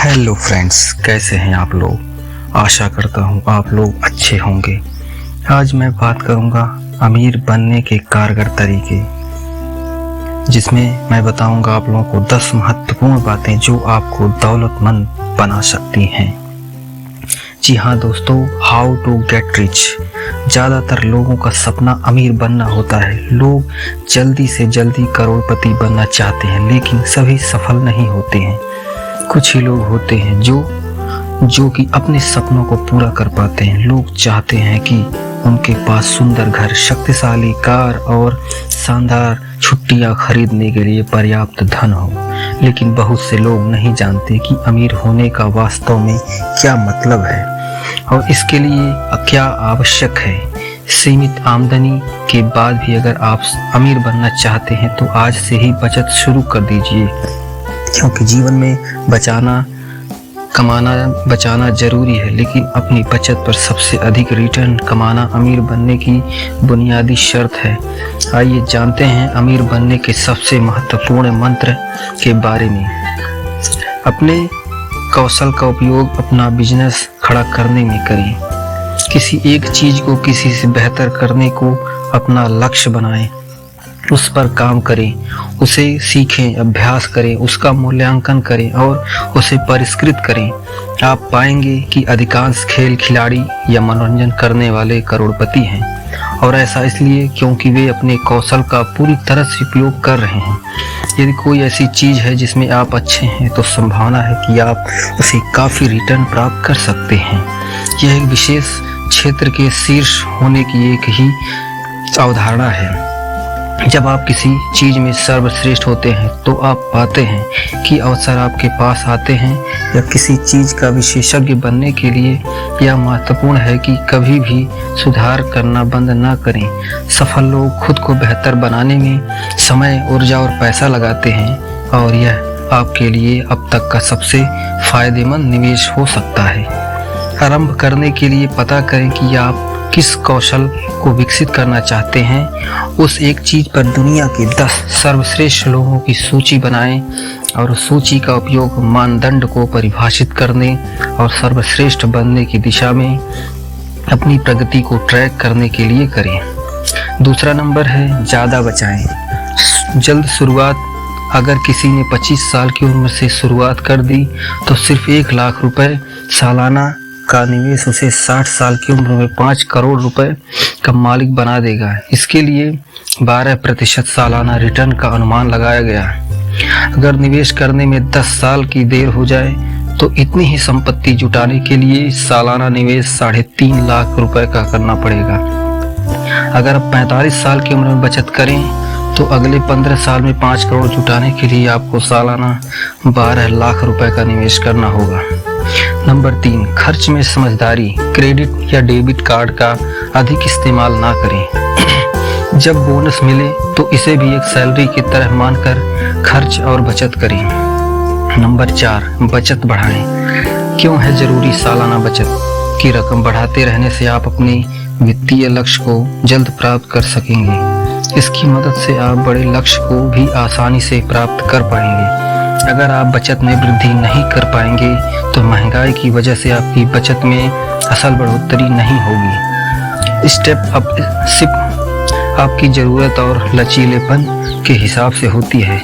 Hello friends, कैसे हैं आप लोग। आशा करता हूँ आप लोग अच्छे होंगे। आज मैं बात करूँगा अमीर बनने के कारगर तरीके, जिसमें मैं बताऊँगा आप लोगों को 10 महत्वपूर्ण बातें जो आपको दौलतमंद बना सकती हैं। जी हाँ दोस्तों, हाउ टू गेट रिच। ज़्यादातर लोगों का सपना अमीर बनना होता है। लोग जल्दी से जल्दी करोड़पति बनना चाहते हैं, लेकिन सभी सफल नहीं होते हैं। कुछ ही लोग होते हैं जो कि अपने सपनों को पूरा कर पाते हैं। लोग चाहते हैं कि उनके पास सुंदर घर, शक्तिशाली कार और शानदार छुट्टियां खरीदने के लिए पर्याप्त धन हो, लेकिन बहुत से लोग नहीं जानते कि अमीर होने का वास्तव में क्या मतलब है और इसके लिए क्या आवश्यक है। सीमित आमदनी के बाद भी अगर आप अमीर बनना चाहते हैं तो आज से ही बचत शुरू कर दीजिए, क्योंकि जीवन में बचाना जरूरी है, लेकिन अपनी बचत पर सबसे अधिक रिटर्न कमाना अमीर बनने की बुनियादी शर्त है। आइए जानते हैं अमीर बनने के सबसे महत्वपूर्ण मंत्र के बारे में। अपने कौशल का उपयोग अपना बिजनेस खड़ा करने में करें। किसी एक चीज को किसी से बेहतर करने को अपना लक्ष्य बनाएं, उस पर काम करें, उसे सीखें, अभ्यास करें, उसका मूल्यांकन करें और उसे परिष्कृत करें। आप पाएंगे कि अधिकांश खेल खिलाड़ी या मनोरंजन करने वाले करोड़पति हैं, और ऐसा इसलिए क्योंकि वे अपने कौशल का पूरी तरह से उपयोग कर रहे हैं। यदि कोई ऐसी चीज है जिसमें आप अच्छे हैं तो संभावना है कि आप उसे काफी रिटर्न प्राप्त कर सकते हैं। यह एक विशेष क्षेत्र के शीर्ष होने की एक ही अवधारणा है। जब आप किसी चीज में सर्वश्रेष्ठ होते हैं तो आप पाते हैं कि अवसर आपके पास आते हैं। या किसी चीज का विशेषज्ञ बनने के लिए यह महत्वपूर्ण है कि कभी भी सुधार करना बंद न करें। सफल लोग खुद को बेहतर बनाने में समय, ऊर्जा और पैसा लगाते हैं, और यह आपके लिए अब तक का सबसे फायदेमंद निवेश हो सकता है। आरंभ करने के लिए पता करें कि आप किस कौशल को विकसित करना चाहते हैं। उस एक चीज पर दुनिया के 10 सर्वश्रेष्ठ लोगों की सूची बनाएं और उस सूची का उपयोग मानदंड को परिभाषित करने और सर्वश्रेष्ठ बनने की दिशा में अपनी प्रगति को ट्रैक करने के लिए करें। दूसरा नंबर है ज्यादा बचाएं। जल्द शुरुआत। अगर किसी ने 25 साल की उम्र से शुरुआत कर दी तो सिर्फ 1 लाख रुपए सालाना का निवेश उसे 60 साल की उम्र में 5 करोड़ रुपए का मालिक बना देगा। इसके लिए 12% सालाना रिटर्न का अनुमान लगाया गया है। अगर निवेश करने में 10 साल की देर हो जाए तो इतनी ही संपत्ति जुटाने के लिए सालाना निवेश 3.5 लाख रुपए का करना पड़ेगा। अगर आप 45 साल की उम्र में बचत करें तो अगले 15 साल में 5 करोड़ जुटाने के लिए आपको सालाना 12 लाख रुपए का निवेश करना होगा। नंबर 3, खर्च में समझदारी। क्रेडिट या डेबिट कार्ड का अधिक इस्तेमाल ना करें। जब बोनस मिले तो इसे भी एक सैलरी की तरह मानकर खर्च और बचत करें। नंबर 4, बचत बढ़ाएं। क्यों है जरूरी सालाना बचत की रकम बढ़ाते रहने से आप अपने वित्तीय लक्ष्य को जल्द प्राप्त कर सकेंगे। इसकी मदद से आप बड़े लक्ष्य को भी आसानी से प्राप्त कर पाएंगे। अगर आप बचत में वृद्धि नहीं कर पाएंगे तो महंगाई की वजह से आपकी बचत में असल बढ़ोतरी नहीं होगी। स्टेप अप सिप आपकी जरूरत और लचीलेपन के हिसाब से होती है।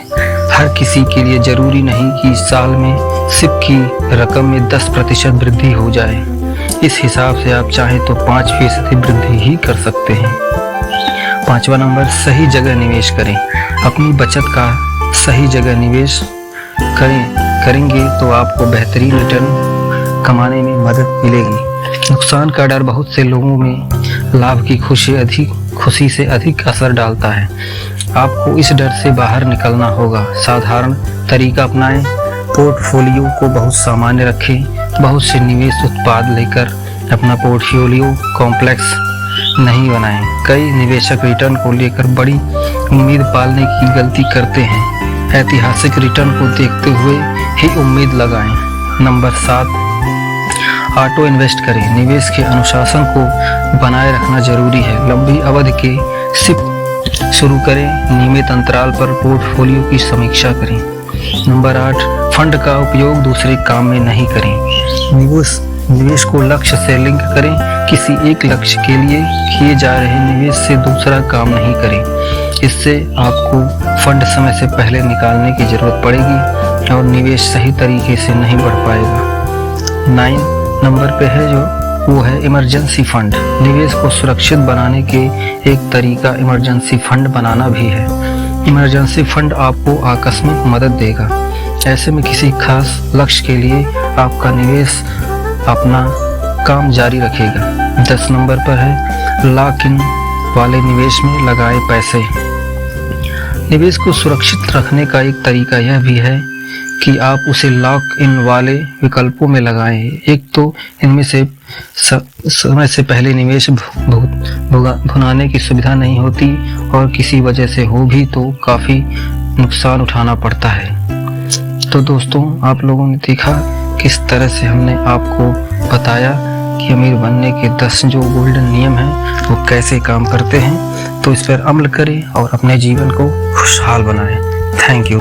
हर किसी के लिए जरूरी नहीं कि साल में सिप की रकम में 10% वृद्धि हो जाए। इस हिसाब से आप चाहें तो 5% वृद्धि ही कर सकते हैं। 5वां नंबर, सही जगह निवेश करें। अपनी बचत का सही जगह निवेश करेंगे तो आपको बेहतरीन रिटर्न कमाने में मदद मिलेगी। नुकसान का डर बहुत से लोगों में लाभ की खुशी से अधिक असर डालता है। आपको इस डर से बाहर निकलना होगा। साधारण तरीका अपनाएं। पोर्टफोलियो को बहुत सामान्य रखें। बहुत से निवेश उत्पाद लेकर अपना पोर्टफोलियो कॉम्प्लेक्स नहीं बनाएं। कई निवेशक रिटर्न को लेकर बड़ी उम्मीद पालने की गलती करते हैं। ऐतिहासिक रिटर्न को देखते हुए ही उम्मीद लगाएं। नंबर 7, ऑटो इन्वेस्ट करें। निवेश के अनुशासन को बनाए रखना जरूरी है। लंबी अवधि के सिप शुरू करें। नियमित अंतराल पर पोर्टफोलियो की समीक्षा करें। नंबर 8, फंड का उपयोग दूसरे काम में नहीं करें। निवेश को लक्ष्य से लिंक करें। किसी एक लक्ष्य के लिए किए जा रहे निवेश से दूसरा काम नहीं करें। इससे आपको फंड समय से पहले निकालने की जरूरत पड़ेगी और निवेश सही तरीके से नहीं बढ़ पाएगा। 9 नंबर पे है जो वो है इमरजेंसी फंड। निवेश को सुरक्षित बनाने के एक तरीका इमरजेंसी फंड बनाना भी है। इमरजेंसी फंड आपको आकस्मिक मदद देगा। ऐसे में किसी खास लक्ष्य के लिए आपका निवेश अपना काम जारी रखेगा। 10 नंबर पर है लॉक इन वाले निवेश में लगाए पैसे। निवेश को सुरक्षित रखने का एक तरीका यह भी है कि आप उसे लॉक इन वाले विकल्पों में लगाएं। एक तो इनमें से समय से पहले निवेश भुनाने की सुविधा नहीं होती और किसी वजह से हो भी तो काफ़ी नुकसान उठाना पड़ता है। तो दोस्तों, आप लोगों ने देखा किस तरह से हमने आपको बताया कि अमीर बनने के 10 जो गोल्डन नियम हैं वो कैसे काम करते हैं। तो इस पर अमल करें और अपने जीवन को खुशहाल बनाएं। Thank you.